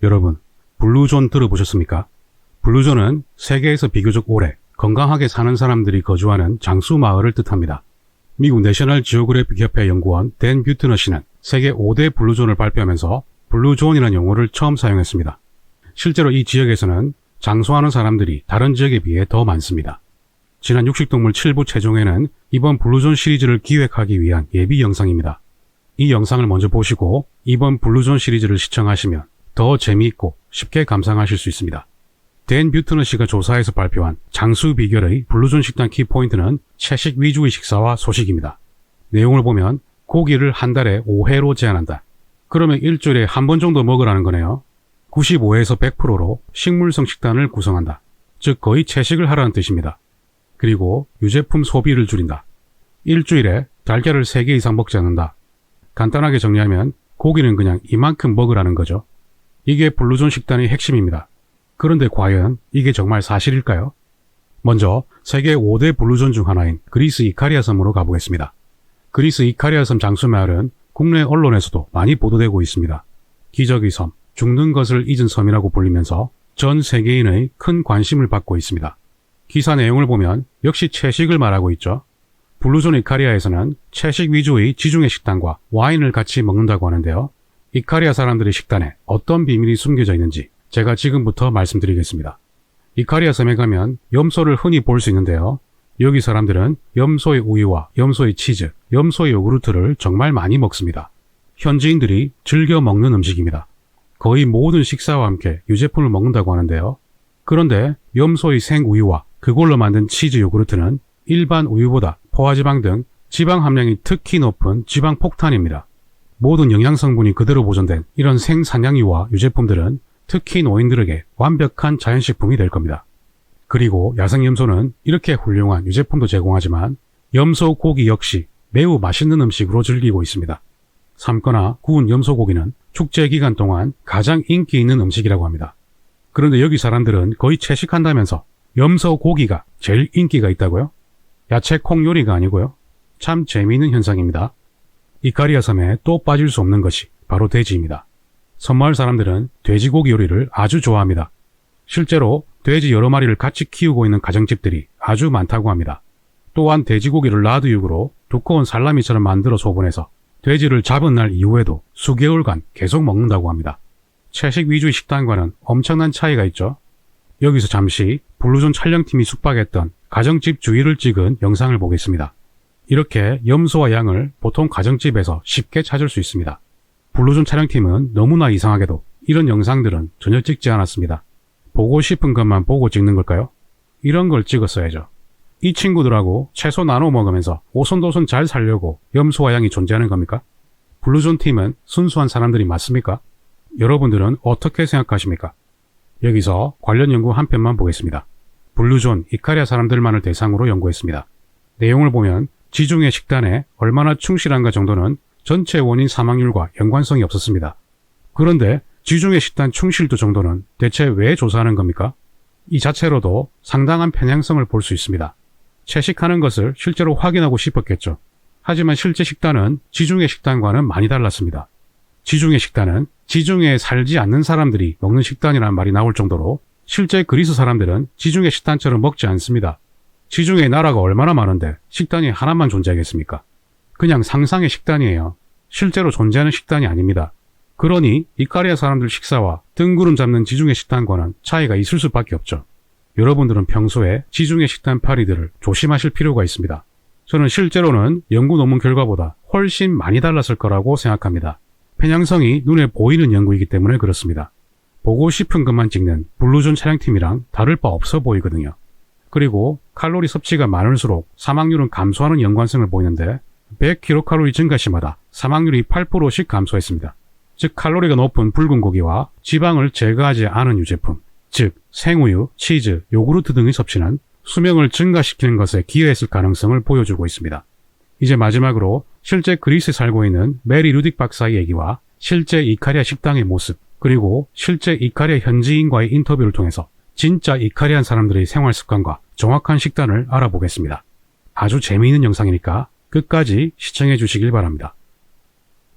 여러분, 블루존 들어보셨습니까? 블루존은 세계에서 비교적 오래 건강하게 사는 사람들이 거주하는 장수 마을을 뜻합니다. 미국 내셔널 지오그래픽 협회 연구원 댄 뷰트너 씨는 세계 5대 블루존을 발표하면서 블루존이라는 용어를 처음 사용했습니다. 실제로 이 지역에서는 장수하는 사람들이 다른 지역에 비해 더 많습니다. 지난 육식동물 7부 최종에는 이번 블루존 시리즈를 기획하기 위한 예비 영상입니다. 이 영상을 먼저 보시고 이번 블루존 시리즈를 시청하시면 더 재미있고 쉽게 감상하실 수 있습니다. 댄 뷰트너 씨가 조사해서 발표한 장수 비결의 블루존 식단 키포인트는 채식 위주의 식사와 소식입니다. 내용을 보면 고기를 한 달에 5회로 제한한다. 그러면 일주일에 한 번 정도 먹으라는 거네요. 95에서 100%로 식물성 식단을 구성한다. 즉 거의 채식을 하라는 뜻입니다. 그리고 유제품 소비를 줄인다. 일주일에 달걀을 3개 이상 먹지 않는다. 간단하게 정리하면 고기는 그냥 이만큼 먹으라는 거죠. 이게 블루존 식단의 핵심입니다. 그런데 과연 이게 정말 사실일까요? 먼저 세계 5대 블루존 중 하나인 그리스 이카리아 섬으로 가보겠습니다. 그리스 이카리아 섬 장수마을은 국내 언론에서도 많이 보도되고 있습니다. 기적의 섬, 죽는 것을 잊은 섬이라고 불리면서 전 세계인의 큰 관심을 받고 있습니다. 기사 내용을 보면 역시 채식을 말하고 있죠. 블루존 이카리아에서는 채식 위주의 지중해 식단과 와인을 같이 먹는다고 하는데요. 이카리아 사람들의 식단에 어떤 비밀이 숨겨져 있는지 제가 지금부터 말씀드리겠습니다. 이카리아 섬에 가면 염소를 흔히 볼 수 있는데요. 여기 사람들은 염소의 우유와 염소의 치즈, 염소의 요구르트를 정말 많이 먹습니다. 현지인들이 즐겨 먹는 음식입니다. 거의 모든 식사와 함께 유제품을 먹는다고 하는데요. 그런데 염소의 생우유와 그걸로 만든 치즈 요구르트는 일반 우유보다 포화지방 등 지방 함량이 특히 높은 지방 폭탄입니다. 모든 영양성분이 그대로 보존된 이런 생산양유와 유제품들은 특히 노인들에게 완벽한 자연식품이 될 겁니다. 그리고 야생염소는 이렇게 훌륭한 유제품도 제공하지만 염소 고기 역시 매우 맛있는 음식으로 즐기고 있습니다. 삶거나 구운 염소고기는 축제 기간 동안 가장 인기 있는 음식이라고 합니다. 그런데 여기 사람들은 거의 채식한다면서 염소고기가 제일 인기가 있다고요? 야채 콩 요리가 아니고요. 참 재미있는 현상입니다. 이카리아 섬에 또 빠질 수 없는 것이 바로 돼지입니다. 섬마을 사람들은 돼지고기 요리를 아주 좋아합니다. 실제로 돼지 여러 마리를 같이 키우고 있는 가정집들이 아주 많다고 합니다. 또한 돼지고기를 라드육으로 두꺼운 살라미처럼 만들어 소분해서 돼지를 잡은 날 이후에도 수개월간 계속 먹는다고 합니다. 채식 위주의 식단과는 엄청난 차이가 있죠. 여기서 잠시 블루존 촬영팀이 숙박했던 가정집 주위를 찍은 영상을 보겠습니다. 이렇게 염소와 양을 보통 가정집에서 쉽게 찾을 수 있습니다. 블루존 촬영팀은 너무나 이상하게도 이런 영상들은 전혀 찍지 않았습니다. 보고 싶은 것만 보고 찍는 걸까요? 이런 걸 찍었어야죠. 이 친구들하고 채소 나눠 먹으면서 오손도손 잘 살려고 염소와 양이 존재하는 겁니까? 블루존 팀은 순수한 사람들이 맞습니까? 여러분들은 어떻게 생각하십니까? 여기서 관련 연구 한 편만 보겠습니다. 블루존 이카리아 사람들만을 대상으로 연구했습니다. 내용을 보면 지중해 식단에 얼마나 충실한가 정도는 전체 원인 사망률과 연관성이 없었습니다. 그런데 지중해 식단 충실도 정도는 대체 왜 조사하는 겁니까? 이 자체로도 상당한 편향성을 볼 수 있습니다. 채식하는 것을 실제로 확인하고 싶었겠죠. 하지만 실제 식단은 지중해 식단과는 많이 달랐습니다. 지중해 식단은 지중해에 살지 않는 사람들이 먹는 식단이라는 말이 나올 정도로 실제 그리스 사람들은 지중해 식단처럼 먹지 않습니다. 지중해 나라가 얼마나 많은데 식단이 하나만 존재하겠습니까? 그냥 상상의 식단이에요. 실제로 존재하는 식단이 아닙니다. 그러니 이카리아 사람들 식사와 뜬구름 잡는 지중해 식단과는 차이가 있을 수밖에 없죠. 여러분들은 평소에 지중해 식단 파리들을 조심하실 필요가 있습니다. 저는 실제로는 연구 논문 결과보다 훨씬 많이 달랐을 거라고 생각합니다. 편향성이 눈에 보이는 연구이기 때문에 그렇습니다. 보고 싶은 것만 찍는 블루존 촬영팀이랑 다를 바 없어 보이거든요. 그리고 칼로리 섭취가 많을수록 사망률은 감소하는 연관성을 보이는데 100kcal 증가 시마다 사망률이 8%씩 감소했습니다. 즉 칼로리가 높은 붉은 고기와 지방을 제거하지 않은 유제품, 즉 생우유, 치즈, 요구르트 등의 섭취는 수명을 증가시키는 것에 기여했을 가능성을 보여주고 있습니다. 이제 마지막으로 실제 그리스에 살고 있는 메리 루딕 박사의 얘기와 실제 이카리아 식당의 모습, 그리고 실제 이카리아 현지인과의 인터뷰를 통해서 진짜 이카리안 사람들의 생활 습관과 정확한 식단을 알아보겠습니다. 아주 재미있는 영상이니까 끝까지 시청해 주시길 바랍니다.